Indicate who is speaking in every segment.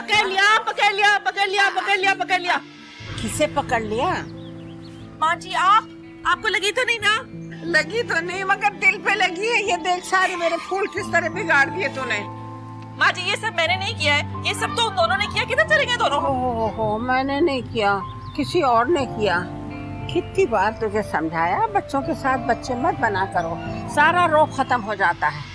Speaker 1: पकड़ लिया पकड़ लिया पकड़ लिया पकड़ लिया पकड़ लिया।
Speaker 2: किसे पकड़ लिया?
Speaker 1: माँ जी आपको लगी तो नहीं ना?
Speaker 2: लगी तो नहीं मगर दिल पे लगी है। ये देख सारे मेरे फूल किस तरह बिगाड़ दिए तूने।
Speaker 1: माँ जी ये सब मैंने नहीं किया है, ये सब तो उन दोनों ने किया। किधर चले गए दोनों?
Speaker 2: ओहो मैंने नहीं किया, किसी और ने किया। कितनी बार तुझे समझाया बच्चों के साथ बच्चे मत बना करो, सारा रोग खत्म हो जाता है।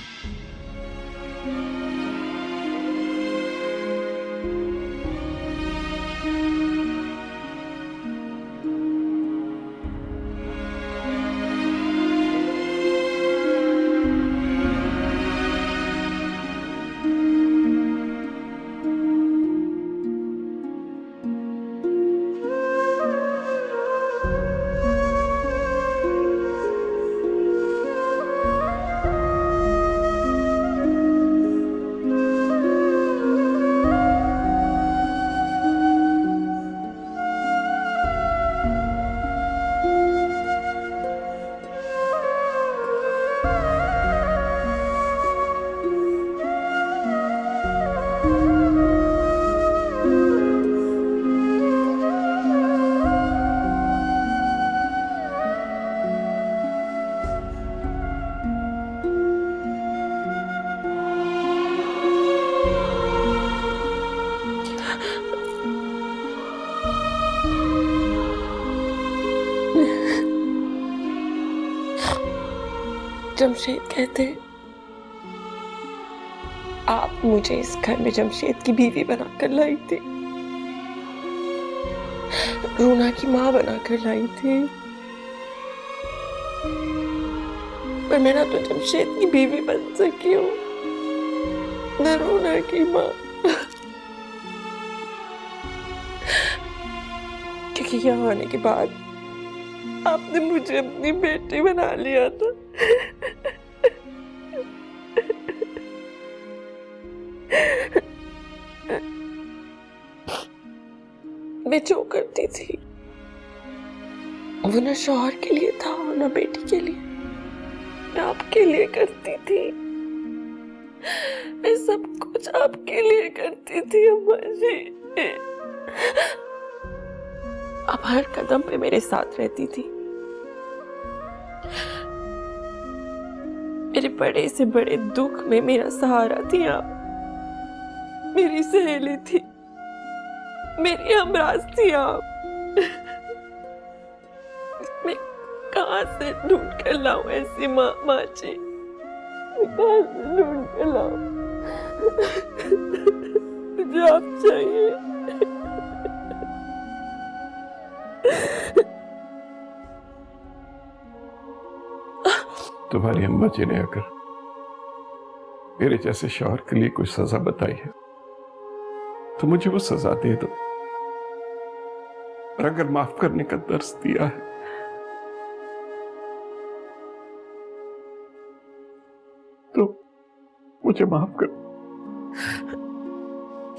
Speaker 3: जमशेद कहते आप मुझे इस घर में जमशेद की बीवी बनाकर लाई थी, रूना की माँ बनाकर लाई थी, पर मैं ना तो जमशेद की बीवी बन सकी हूँ न रूना की माँ, क्योंकि यहाँ आने के बाद आपने मुझे अपनी बेटी बना लिया था। मैं जो करती थी वो न शौहर के लिए था और न बेटी के लिए, मैं आपके लिए करती थी। मैं सब कुछ आपके लिए करती थी अम्मा जी। आप हर कदम पे मेरे साथ रहती थी, मेरे बड़े से बड़े दुख में मेरा सहारा थी आप, मेरी सहेली थी, मेरी हमराज थी आप। मैं कहाँ से ढूंढ कर लाऊं ऐसी माँ जी, कहाँ से ढूंढ कर लाऊं? मुझे आप चाहिए।
Speaker 4: तुम्हारी अम्मा जी ने अगर मेरे जैसे शौहर के लिए कोई सजा बताई है तो मुझे वो सजा दे दो, और अगर माफ करने का दर्स दिया है तो मुझे माफ कर।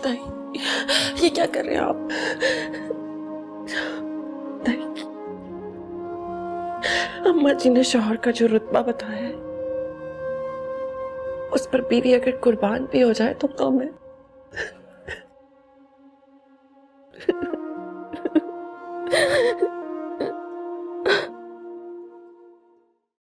Speaker 3: नहीं, ये क्या कर रहे हैं आप? नहीं, अम्मा जी ने शौहर का जो रुतबा बताया है उस पर बीवी अगर कुर्बान भी हो जाए तो कम है।